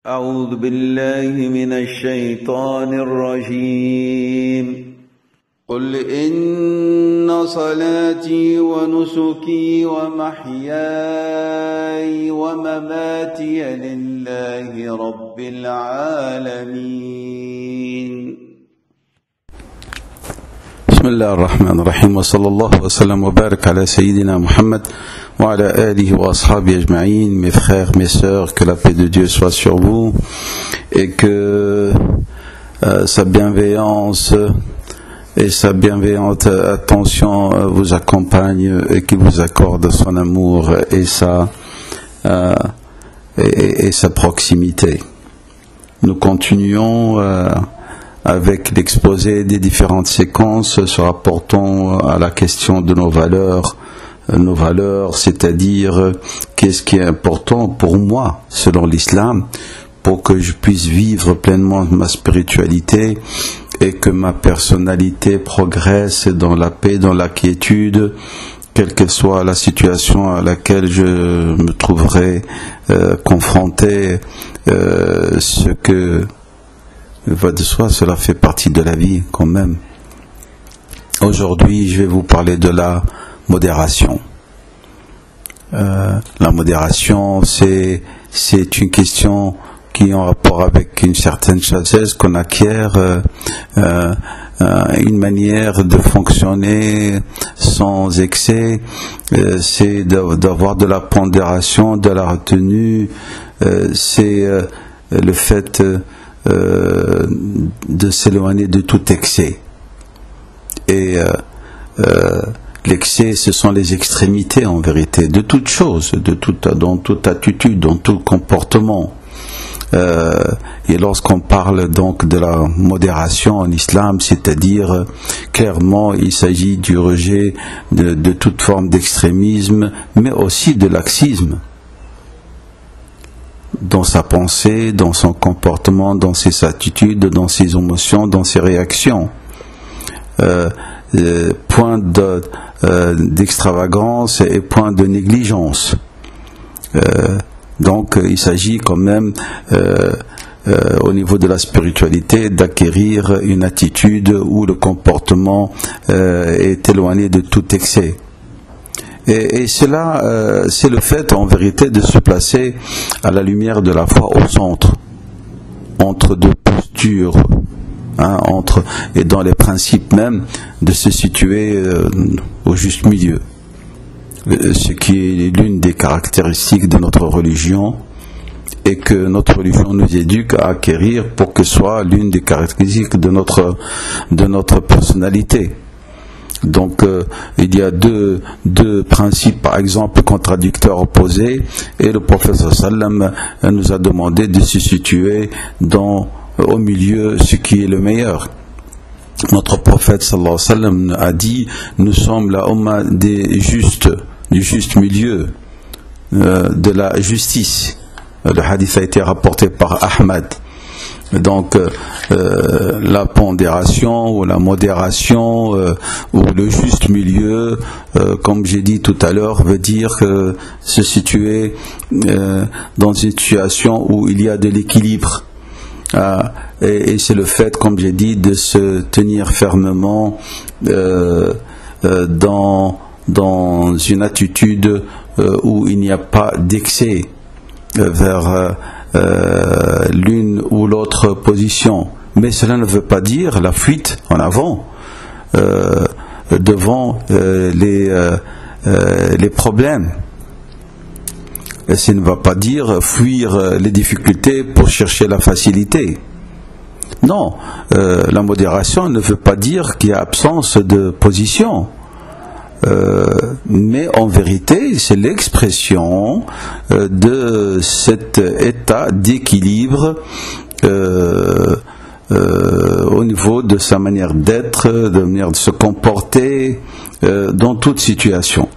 أعوذ بالله من الشيطان الرجيم قل إن صلاتي ونسكي ومحياي ومماتي لله رب العالمين. بسم الله الرحمن الرحيم وصلى الله وسلم وبارك على سيدنا Muhammad wa ala alihi wa ashabi ajma'in. Mes frères, mes sœurs, que la paix de Dieu soit sur vous et que sa bienveillance et sa bienveillante attention vous accompagne et qu'il vous accorde son amour et sa proximité. Nous continuons avec l'exposé des différentes séquences se rapportant à la question de nos valeurs, c'est-à-dire qu'est-ce qui est important pour moi selon l'islam pour que je puisse vivre pleinement ma spiritualité et que ma personnalité progresse dans la paix, dans la quiétude, quelle que soit la situation à laquelle je me trouverai confronté. Ce que va de soi, cela fait partie de la vie quand même. Aujourd'hui, je vais vous parler de la modération. La modération, c'est une question qui est en rapport avec une certaine sagesse qu'on acquiert, une manière de fonctionner sans excès, c'est d'avoir de la pondération, de la retenue, c'est le fait de s'éloigner de tout excès. Et l'excès, ce sont les extrémités en vérité, de toute chose, dans toute attitude, dans tout comportement. Et lorsqu'on parle donc de la modération en islam, c'est-à-dire clairement il s'agit du rejet de toute forme d'extrémisme, mais aussi de laxisme dans sa pensée, dans son comportement, dans ses attitudes, dans ses émotions, dans ses réactions. Point d'extravagance et point de négligence. Donc il s'agit quand même au niveau de la spiritualité d'acquérir une attitude où le comportement est éloigné de tout excès. Et cela, c'est le fait en vérité de se placer à la lumière de la foi au centre, entre deux postures, et dans les principes même de se situer au juste milieu. Ce qui est l'une des caractéristiques de notre religion et que notre religion nous éduque à acquérir pour que ce soit l'une des caractéristiques de notre personnalité. Donc il y a deux principes par exemple contradictoires opposés et le prophète sallam nous a demandé de se situer au milieu, ce qui est le meilleur. Notre prophète sallallahu alayhi wa sallam a dit: nous sommes la umma du juste milieu, de la justice. Le hadith a été rapporté par Ahmad. Donc la pondération ou la modération ou le juste milieu, comme j'ai dit tout à l'heure, veut dire se situer dans une situation où il y a de l'équilibre. Et c'est le fait, comme j'ai dit, de se tenir fermement dans une attitude où il n'y a pas d'excès vers l'une ou l'autre position. Mais cela ne veut pas dire la fuite en avant devant les problèmes. Et ça ne va pas dire fuir les difficultés pour chercher la facilité. Non, la modération ne veut pas dire qu'il y a absence de position. Mais en vérité, c'est l'expression de cet état d'équilibre au niveau de sa manière d'être, de manière de se comporter dans toute situation.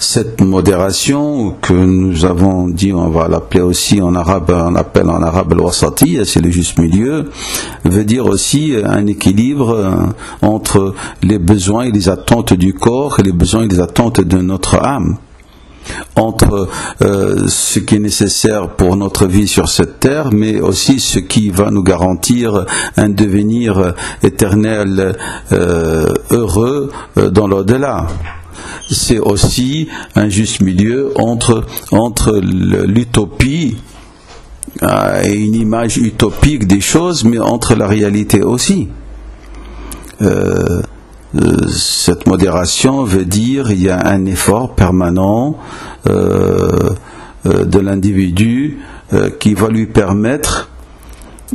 Cette modération que nous avons dit, on va l'appeler aussi en arabe, on appelle en arabe al-wasati, c'est le juste milieu, veut dire aussi un équilibre entre les besoins et les attentes du corps et les besoins et les attentes de notre âme. entre ce qui est nécessaire pour notre vie sur cette terre, mais aussi ce qui va nous garantir un devenir éternel heureux dans l'au-delà. C'est aussi un juste milieu entre l'utopie et une image utopique des choses, mais entre la réalité aussi. Cette modération veut dire il y a un effort permanent de l'individu qui va lui permettre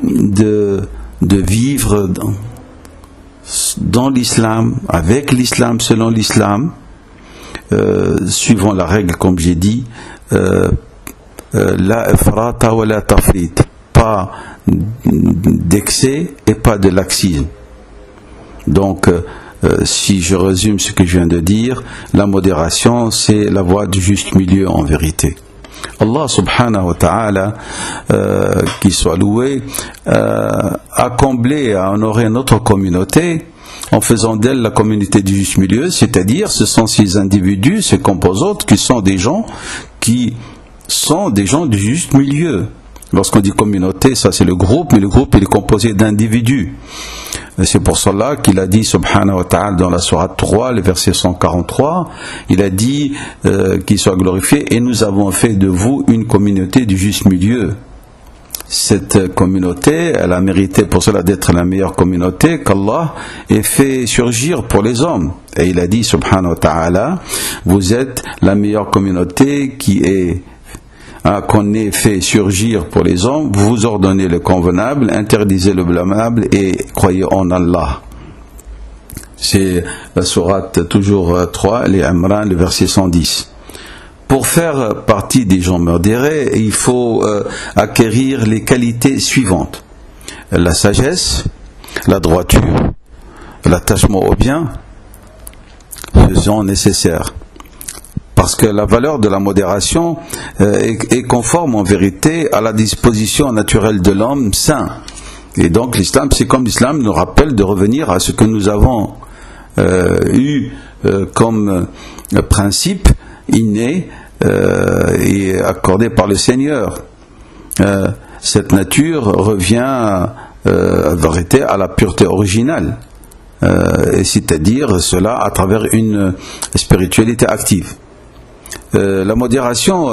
de vivre dans l'islam, avec l'islam, selon l'islam, suivant la règle, comme j'ai dit, la ifrata wa la tafrit, pas d'excès et pas de laxisme. Donc, si je résume ce que je viens de dire, la modération, c'est la voie du juste milieu en vérité. Allah subhanahu wa ta'ala, qui soit loué, a comblé, a honoré notre communauté en faisant d'elle la communauté du juste milieu, c'est-à-dire ce sont ces individus, ces composantes qui sont des gens du juste milieu. Lorsqu'on dit communauté, ça c'est le groupe, mais le groupe il est composé d'individus. C'est pour cela qu'il a dit subhanahu wa ta'ala dans la sourate 3, le verset 143, il a dit qu'il soit glorifié, et nous avons fait de vous une communauté du juste milieu. Cette communauté, elle a mérité pour cela d'être la meilleure communauté qu'Allah ait fait surgir pour les hommes. Et il a dit subhanahu wa ta'ala, vous êtes la meilleure communauté qu'on ait fait surgir pour les hommes, vous ordonnez le convenable, interdisez le blâmable et croyez en Allah. C'est la sourate toujours 3, les Imran, le verset 110. Pour faire partie des gens modérés, il faut acquérir les qualités suivantes: la sagesse, la droiture, l'attachement au bien, ce sont nécessaires. Parce que la valeur de la modération est conforme en vérité à la disposition naturelle de l'homme saint. Et donc l'islam, c'est comme l'islam nous rappelle de revenir à ce que nous avons eu comme principe inné et accordé par le Seigneur. Cette nature revient en vérité à la pureté originale, et c'est-à-dire cela à travers une spiritualité active. La modération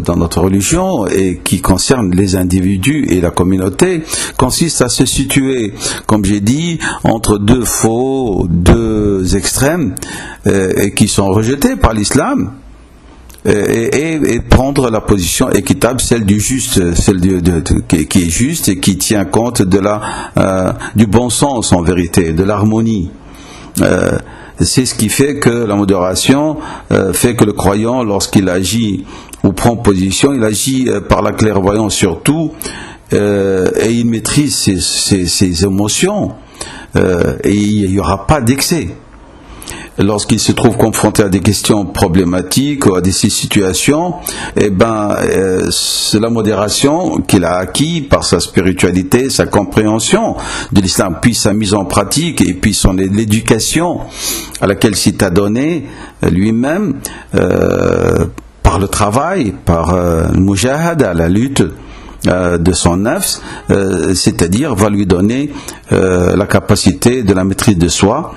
dans notre religion, et qui concerne les individus et la communauté, consiste à se situer, comme j'ai dit, entre deux extrêmes et qui sont rejetés par l'islam, et prendre la position équitable, celle du juste, celle qui est juste et qui tient compte du bon sens en vérité, de l'harmonie. C'est ce qui fait que la modération fait que le croyant, lorsqu'il agit ou prend position, il agit par la clairvoyance surtout, et il maîtrise ses émotions, et il n'y aura pas d'excès. Lorsqu'il se trouve confronté à des questions problématiques ou à des situations, c'est la modération qu'il a acquis par sa spiritualité, sa compréhension de l'islam, puis sa mise en pratique, et puis l'éducation à laquelle s'est adonné lui-même par le travail, par le mujahada, la lutte de son nafs, c'est-à-dire va lui donner la capacité de la maîtrise de soi,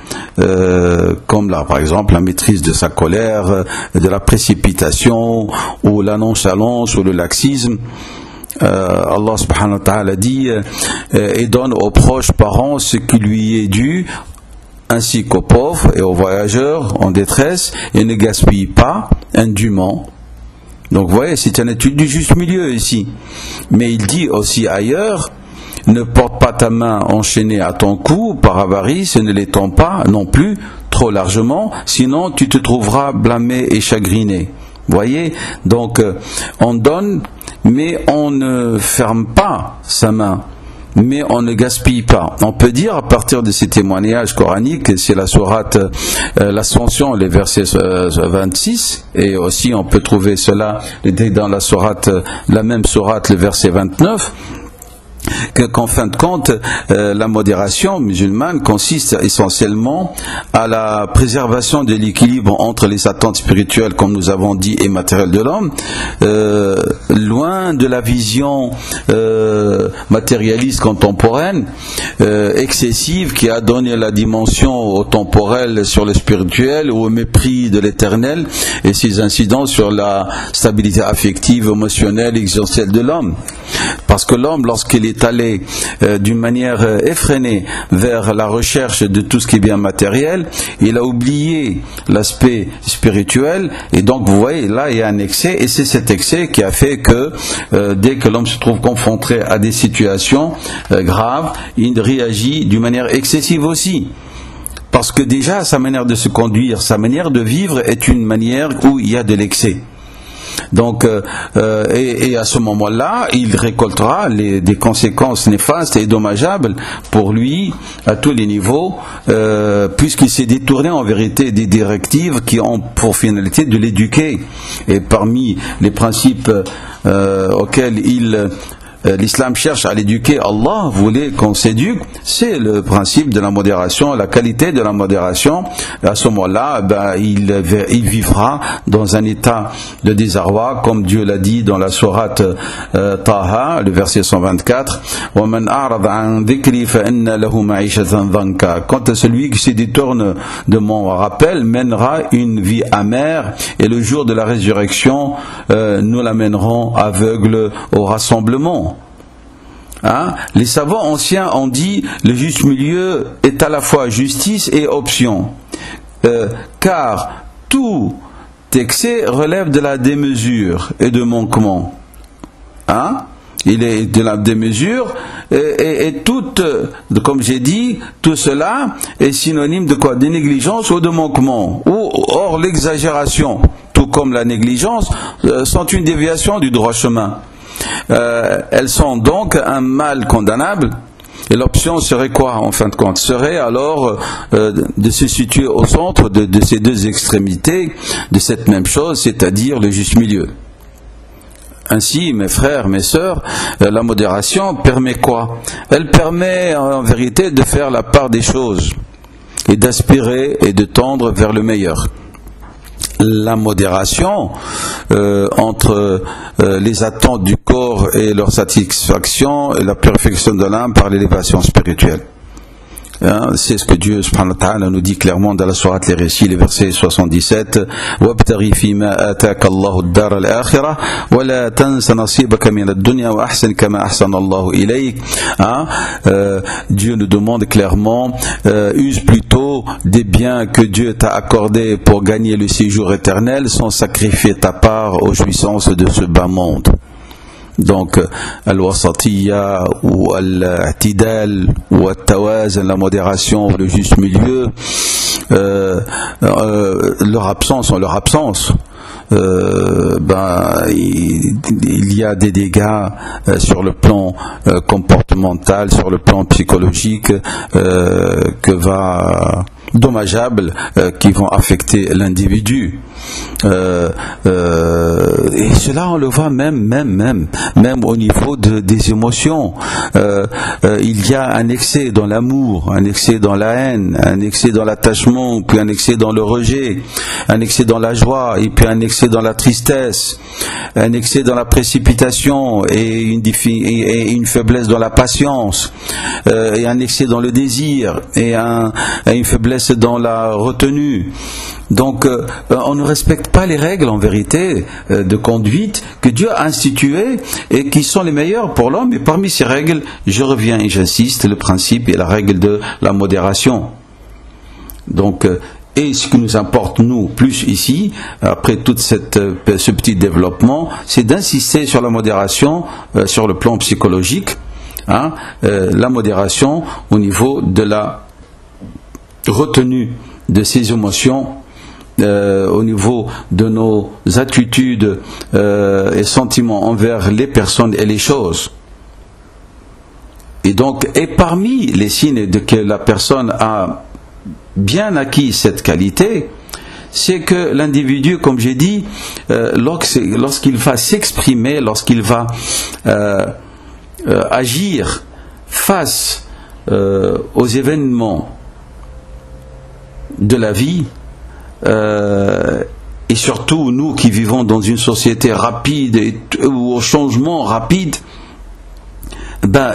comme là par exemple la maîtrise de sa colère, de la précipitation ou la nonchalance ou le laxisme. Allah subhanahu wa ta'ala dit et donne aux proches parents ce qui lui est dû, ainsi qu'aux pauvres et aux voyageurs en détresse, et ne gaspille pas indûment. Donc vous voyez, c'est une étude du juste milieu ici. Mais il dit aussi ailleurs, ne porte pas ta main enchaînée à ton cou par avarice, et ne l'étends pas non plus trop largement, sinon tu te trouveras blâmé et chagriné. Vous voyez, donc on donne, mais on ne ferme pas sa main, mais on ne gaspille pas. On peut dire à partir de ces témoignages coraniques, c'est la sourate l'Ascension, les versets 26, et aussi on peut trouver cela dans la sourate, la même sourate, le verset 29, qu'en fin de compte, la modération musulmane consiste essentiellement à la préservation de l'équilibre entre les attentes spirituelles, comme nous avons dit, et matérielles de l'homme, loin de la vision matérialiste contemporaine, excessive, qui a donné la dimension au temporel sur le spirituel, au mépris de l'éternel et ses incidences sur la stabilité affective, émotionnelle, existentielle de l'homme. Parce que l'homme, lorsqu'il est allé d'une manière effrénée vers la recherche de tout ce qui est bien matériel, il a oublié l'aspect spirituel, et donc vous voyez, là il y a un excès, et c'est cet excès qui a fait que dès que l'homme se trouve confronté à des situations graves, il réagit d'une manière excessive aussi. Parce que déjà sa manière de se conduire, sa manière de vivre est une manière où il y a de l'excès. Donc, et à ce moment-là, il récoltera des conséquences néfastes et dommageables pour lui à tous les niveaux, puisqu'il s'est détourné en vérité des directives qui ont pour finalité de l'éduquer. Et parmi les principes auxquels l'islam cherche à l'éduquer, Allah voulait qu'on s'éduque, c'est le principe de la modération, la qualité de la modération. À ce moment-là, il vivra dans un état de désarroi, comme Dieu l'a dit dans la sourate Taha, le verset 124. وَمَنْ أَعْرَضَ عَنْ ذِكْرِي فَإِنَّ لَهُ مَعِيشَةً ضَنْكًا. Quant à celui qui se détourne de mon rappel, mènera une vie amère, et le jour de la résurrection, nous l'amènerons aveugle au rassemblement. Hein? Les savants anciens ont dit le juste milieu est à la fois justice et option, car tout excès relève de la démesure et de manquement. Hein? Il est de la démesure et toute, comme j'ai dit, tout cela est synonyme de quoi? De négligence ou de manquement. Or l'exagération, tout comme la négligence, sont une déviation du droit chemin. Elles sont donc un mal condamnable, et l'option serait quoi en fin de compte? Serait alors de se situer au centre de ces deux extrémités de cette même chose, c'est-à-dire le juste milieu. Ainsi, mes frères, mes sœurs, la modération permet quoi? Elle permet en vérité de faire la part des choses et d'aspirer et de tendre vers le meilleur. La modération entre les attentes du corps et leur satisfaction et la purification de l'âme par l'élévation spirituelle. Hein, c'est ce que Dieu subhanahu wa ta'ala nous dit clairement dans la sourate Les Récits, le verset 77. وَابْتَغِ فِي مَا آتَاكَ اللَّهُ الدَّارَ الْآخِرَةَ وَلَا تَنْسَ نَصِيبَكَ مِنَ الدُّنْيَا وَأَحْسِنْ كَمَا أَحْسَنَ اللَّهُ إِلَيْكَ. Dieu nous demande clairement, use plutôt des biens que Dieu t'a accordés pour gagner le séjour éternel sans sacrifier ta part aux jouissances de ce bas monde. Donc, al-wasatiyya ou al-i'tidal ou al-tawazun, la modération, le juste milieu, leur absence, il y a des dégâts sur le plan comportemental, sur le plan psychologique, dommageables qui vont affecter l'individu. Et cela on le voit même au niveau des émotions. Il y a un excès dans l'amour, un excès dans la haine, un excès dans l'attachement, puis un excès dans le rejet, un excès dans la joie, et puis un excès dans la tristesse, un excès dans la précipitation et une faiblesse dans la patience, et un excès dans le désir et une faiblesse dans la retenue. Donc on ne respecte pas les règles en vérité de conduite que Dieu a instituées et qui sont les meilleures pour l'homme. Et parmi ces règles, je reviens et j'insiste, le principe et la règle de la modération. Donc et ce qui nous importe nous plus ici, après tout ce petit développement, c'est d'insister sur la modération sur le plan psychologique, la modération au niveau de la retenue de ses émotions, au niveau de nos attitudes et sentiments envers les personnes et les choses. Et donc, et parmi les signes de que la personne a bien acquis cette qualité, c'est que l'individu, comme j'ai dit, lorsqu'il va s'exprimer, lorsqu'il va agir face aux événements de la vie, et surtout nous qui vivons dans une société rapide ou au changement rapide,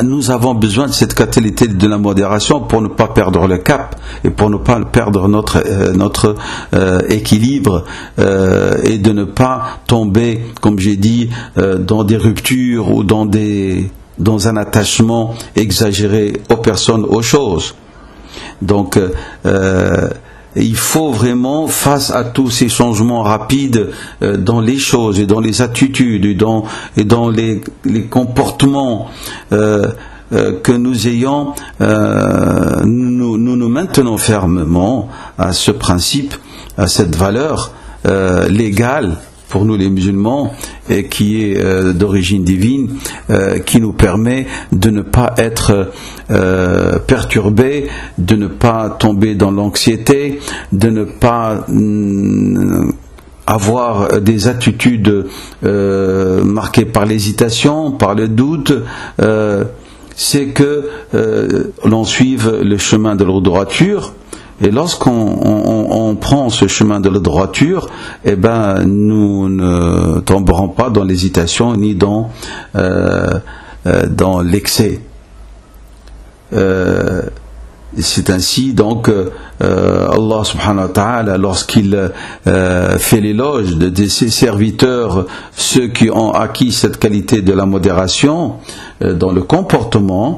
nous avons besoin de cette qualité de la modération pour ne pas perdre le cap et pour ne pas perdre notre équilibre, et de ne pas tomber, comme j'ai dit, dans des ruptures ou dans un attachement exagéré aux personnes, aux choses. Donc il faut vraiment, face à tous ces changements rapides dans les choses et dans les attitudes et dans les comportements que nous ayons, nous maintenons fermement à ce principe, à cette valeur légale pour nous les musulmans, et qui est d'origine divine, qui nous permet de ne pas être perturbés, de ne pas tomber dans l'anxiété, de ne pas avoir des attitudes marquées par l'hésitation, par le doute. C'est que l'on suive le chemin de la droiture. Et lorsqu'on prend ce chemin de la droiture, nous ne tomberons pas dans l'hésitation ni dans l'excès. C'est ainsi donc Allah subhanahu wa ta'ala, lorsqu'il fait l'éloge de ses serviteurs, ceux qui ont acquis cette qualité de la modération dans le comportement,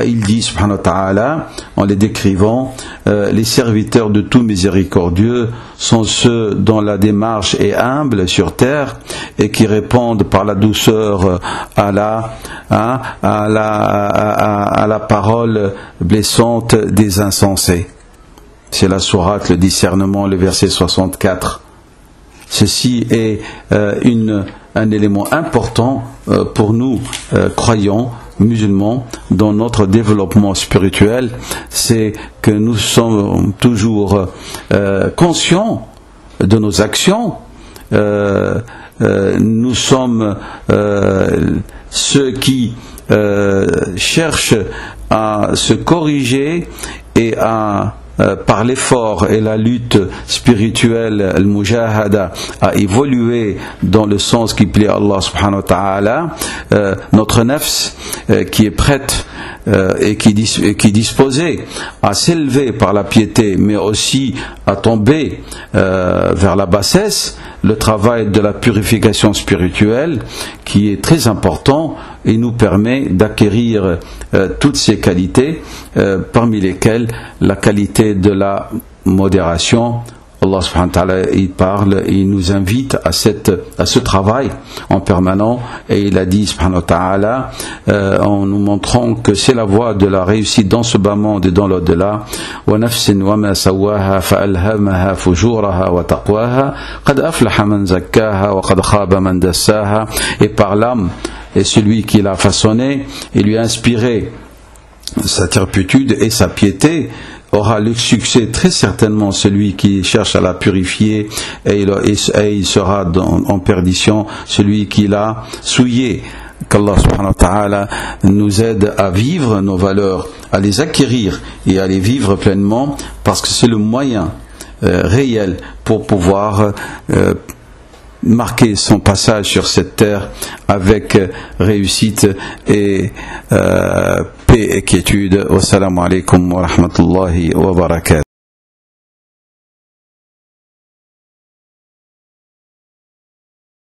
il dit subhanahu wa ta'ala, en les décrivant, les serviteurs de tout miséricordieux sont ceux dont la démarche est humble sur terre et qui répondent par la douceur à la parole blessante des insensés. C'est la sourate, le discernement, le verset 64. Ceci est un élément important pour nous, croyants, musulmans, dans notre développement spirituel. C'est que nous sommes toujours conscients de nos actions. Nous sommes ceux qui cherchent à se corriger et par l'effort et la lutte spirituelle, al-mujahada, à évoluer dans le sens qui plaît à Allah subhanahu wa ta'ala, notre nafs qui est prête et qui est disposée à s'élever par la piété, mais aussi à tomber vers la bassesse, le travail de la purification spirituelle qui est très important et nous permet d'acquérir toutes ces qualités, parmi lesquelles la qualité de la modération. Allah subhanahu wa ta'ala, il parle, il nous invite à ce travail en permanent, et il a dit subhanahu wa ta'ala, en nous montrant que c'est la voie de la réussite dans ce bas monde et dans l'au-delà. Wa nafsin wa ma sawaha fa alhamaha fujuraha wa taqwaha qad aflaha man zakkaha wa qad khaba man dassaha. Et par l'âme, et celui qui l'a façonné et lui a inspiré sa turpitude et sa piété, aura le succès très certainement celui qui cherche à la purifier, et il sera en perdition celui qui l'a souillé. Qu'Allah subhanahu wa ta'ala nous aide à vivre nos valeurs, à les acquérir et à les vivre pleinement, parce que c'est le moyen réel pour pouvoir marquer son passage sur cette terre avec réussite et paix et quiétude. Wassalamu alaikum wa rahmatullahi wa barakatuh.